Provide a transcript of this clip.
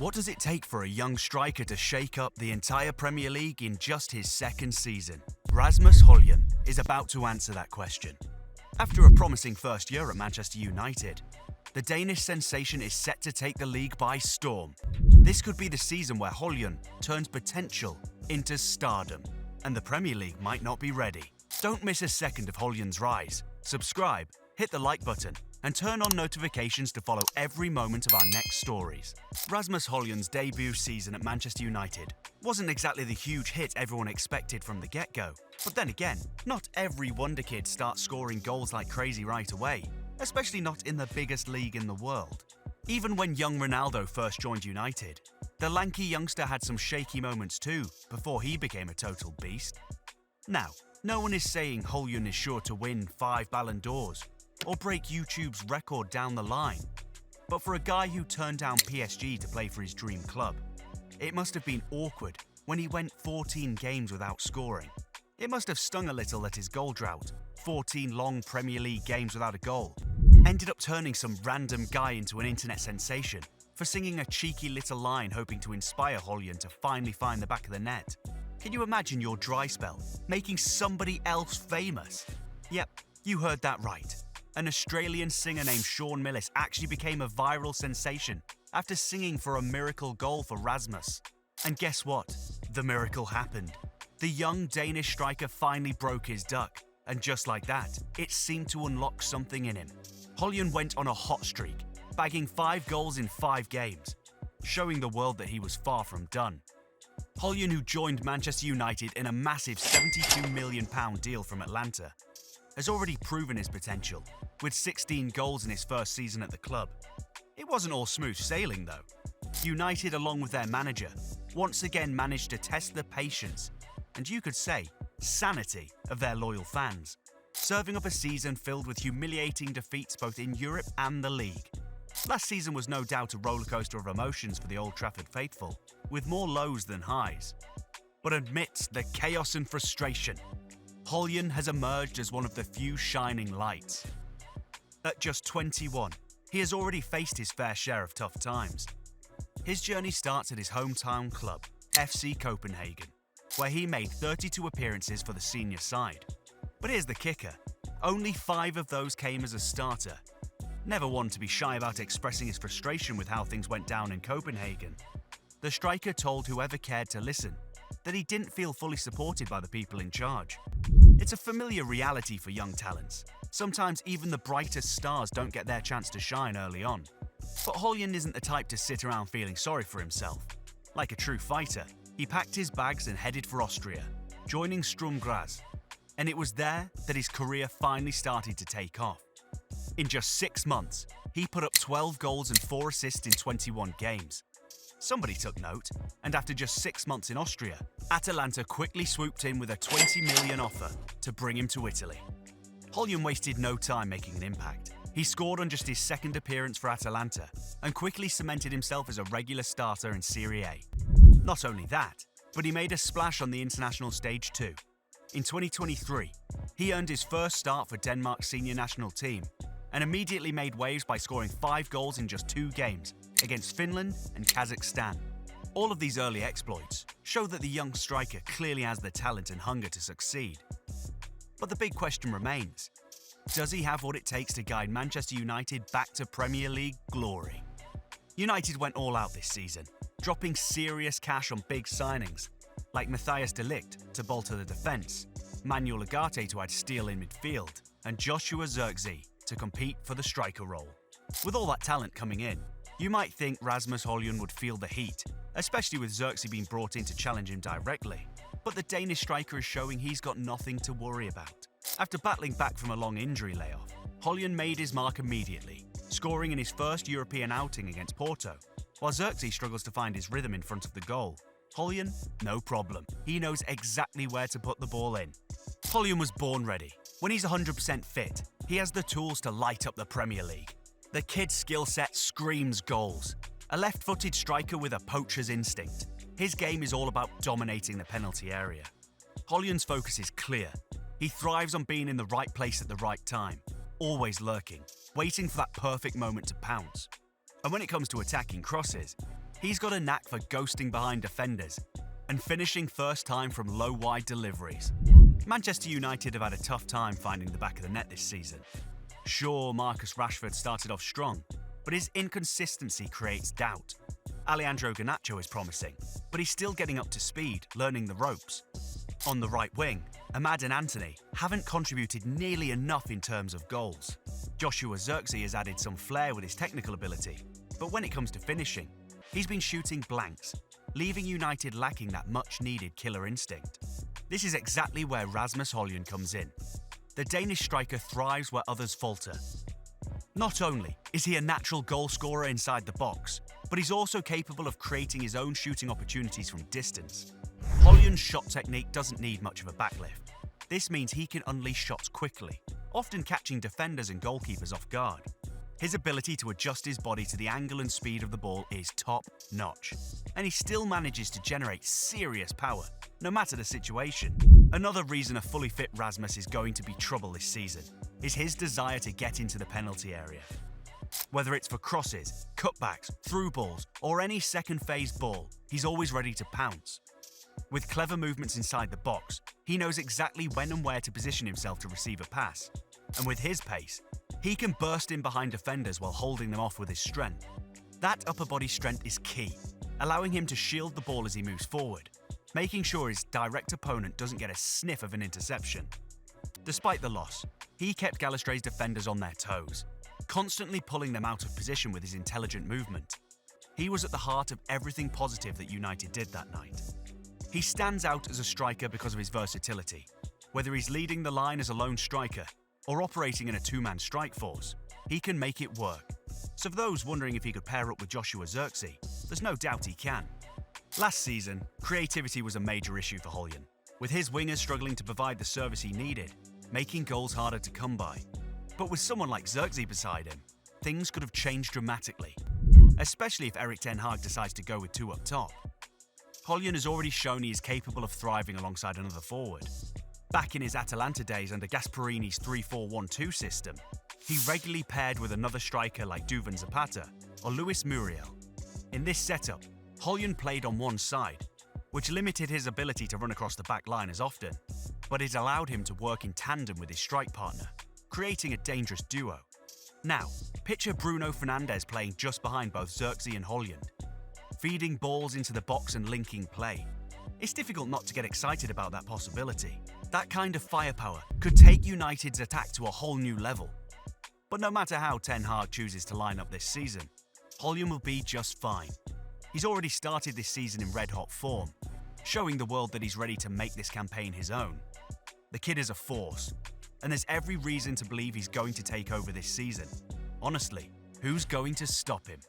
What does it take for a young striker to shake up the entire Premier League in just his second season? Rasmus Højlund is about to answer that question. After a promising first year at Manchester United, the Danish sensation is set to take the league by storm. This could be the season where Højlund turns potential into stardom, and the Premier League might not be ready. Don't miss a second of Højlund's rise. Subscribe, hit the like button, and turn on notifications to follow every moment of our next stories. Rasmus Højlund's debut season at Manchester United wasn't exactly the huge hit everyone expected from the get-go. But then again, not every wonder kid starts scoring goals like crazy right away, especially not in the biggest league in the world. Even when young Ronaldo first joined United, the lanky youngster had some shaky moments too before he became a total beast. Now, no one is saying Højlund is sure to win 5 Ballon d'Ors or break YouTube's record down the line. But for a guy who turned down PSG to play for his dream club, it must have been awkward when he went 14 games without scoring. It must have stung a little that his goal drought, 14 long Premier League games without a goal, ended up turning some random guy into an internet sensation for singing a cheeky little line hoping to inspire Højlund to finally find the back of the net. Can you imagine your dry spell making somebody else famous? Yep, you heard that right. An Australian singer named Shawn Millis actually became a viral sensation after singing for a miracle goal for Rasmus. And guess what? The miracle happened. The young Danish striker finally broke his duck, and just like that, it seemed to unlock something in him. Højlund went on a hot streak, bagging 5 goals in 5 games, showing the world that he was far from done. Højlund, who joined Manchester United in a massive £72 million deal from Atlanta, has already proven his potential, with 16 goals in his first season at the club. It wasn't all smooth sailing though. United, along with their manager, once again managed to test the patience, and you could say, sanity of their loyal fans, serving up a season filled with humiliating defeats both in Europe and the league. Last season was no doubt a rollercoaster of emotions for the Old Trafford faithful, with more lows than highs. But amidst the chaos and frustration, Højlund has emerged as one of the few shining lights. At just 21, he has already faced his fair share of tough times. His journey starts at his hometown club, FC Copenhagen, where he made 32 appearances for the senior side. But here's the kicker, only 5 of those came as a starter. Never one to be shy about expressing his frustration with how things went down in Copenhagen, the striker told whoever cared to listen that he didn't feel fully supported by the people in charge. It's a familiar reality for young talents. Sometimes even the brightest stars don't get their chance to shine early on. But Højlund isn't the type to sit around feeling sorry for himself. Like a true fighter, he packed his bags and headed for Austria, joining Sturm Graz. And it was there that his career finally started to take off. In just 6 months, he put up 12 goals and 4 assists in 21 games. Somebody took note, and after just 6 months in Austria, Atalanta quickly swooped in with a $20 million offer to bring him to Italy. Højlund wasted no time making an impact. He scored on just his second appearance for Atalanta and quickly cemented himself as a regular starter in Serie A. Not only that, but he made a splash on the international stage too. In 2023, he earned his first start for Denmark's senior national team and immediately made waves by scoring 5 goals in just 2 games against Finland and Kazakhstan. All of these early exploits show that the young striker clearly has the talent and hunger to succeed. But the big question remains, does he have what it takes to guide Manchester United back to Premier League glory? United went all out this season, dropping serious cash on big signings, like Matthijs de Ligt to bolster the defence, Manuel Ugarte to add steel in midfield, and Joshua Zirkzee to compete for the striker role. With all that talent coming in, you might think Rasmus Højlund would feel the heat, especially with Zirkzee being brought in to challenge him directly. But the Danish striker is showing he's got nothing to worry about. After battling back from a long injury layoff, Højlund made his mark immediately, scoring in his first European outing against Porto. While Zirkzee struggles to find his rhythm in front of the goal, Højlund, no problem. He knows exactly where to put the ball in. Højlund was born ready. When he's 100% fit, he has the tools to light up the Premier League. The kid's skill set screams goals. A left-footed striker with a poacher's instinct, his game is all about dominating the penalty area. Højlund's focus is clear. He thrives on being in the right place at the right time, always lurking, waiting for that perfect moment to pounce. And when it comes to attacking crosses, He's got a knack for ghosting behind defenders and finishing first time from low wide deliveries. Manchester United have had a tough time finding the back of the net this season. Sure, Marcus Rashford started off strong, but his inconsistency creates doubt. Alejandro Garnacho is promising, but he's still getting up to speed, learning the ropes. On the right wing, Ahmad and Anthony haven't contributed nearly enough in terms of goals. Joshua Zirkzee has added some flair with his technical ability, but when it comes to finishing, he's been shooting blanks, leaving United lacking that much-needed killer instinct. This is exactly where Rasmus Højlund comes in. The Danish striker thrives where others falter. Not only is he a natural goal scorer inside the box, but he's also capable of creating his own shooting opportunities from distance. Højlund's shot technique doesn't need much of a backlift. This means he can unleash shots quickly, often catching defenders and goalkeepers off guard. His ability to adjust his body to the angle and speed of the ball is top-notch, and he still manages to generate serious power, no matter the situation. Another reason a fully fit Rasmus is going to be trouble this season is his desire to get into the penalty area. Whether it's for crosses, cutbacks, through balls, or any second phase ball, he's always ready to pounce. With clever movements inside the box, he knows exactly when and where to position himself to receive a pass. And with his pace, he can burst in behind defenders while holding them off with his strength. That upper body strength is key, allowing him to shield the ball as he moves forward, making sure his direct opponent doesn't get a sniff of an interception. Despite the loss, he kept Galastray's defenders on their toes, constantly pulling them out of position with his intelligent movement. He was at the heart of everything positive that United did that night. He stands out as a striker because of his versatility. Whether he's leading the line as a lone striker or operating in a two-man strike force, he can make it work. So for those wondering if he could pair up with Joshua Zirkzee, there's no doubt he can. Last season, creativity was a major issue for Højlund, with his wingers struggling to provide the service he needed, making goals harder to come by. But with someone like Zirkzee beside him, things could have changed dramatically, especially if Erik ten Hag decides to go with two up top. Højlund has already shown he is capable of thriving alongside another forward. Back in his Atalanta days under Gasperini's 3-4-1-2 system, he regularly paired with another striker like Duvan Zapata or Luis Muriel. In this setup, Højlund played on one side, which limited his ability to run across the back line as often, but it allowed him to work in tandem with his strike partner, creating a dangerous duo. Now, picture Bruno Fernandes playing just behind both Zirkzee and Højlund, feeding balls into the box and linking play. It's difficult not to get excited about that possibility. That kind of firepower could take United's attack to a whole new level. But no matter how Ten Hag chooses to line up this season, Højlund will be just fine. He's already started this season in red-hot form, showing the world that he's ready to make this campaign his own. The kid is a force, and there's every reason to believe he's going to take over this season. Honestly, who's going to stop him?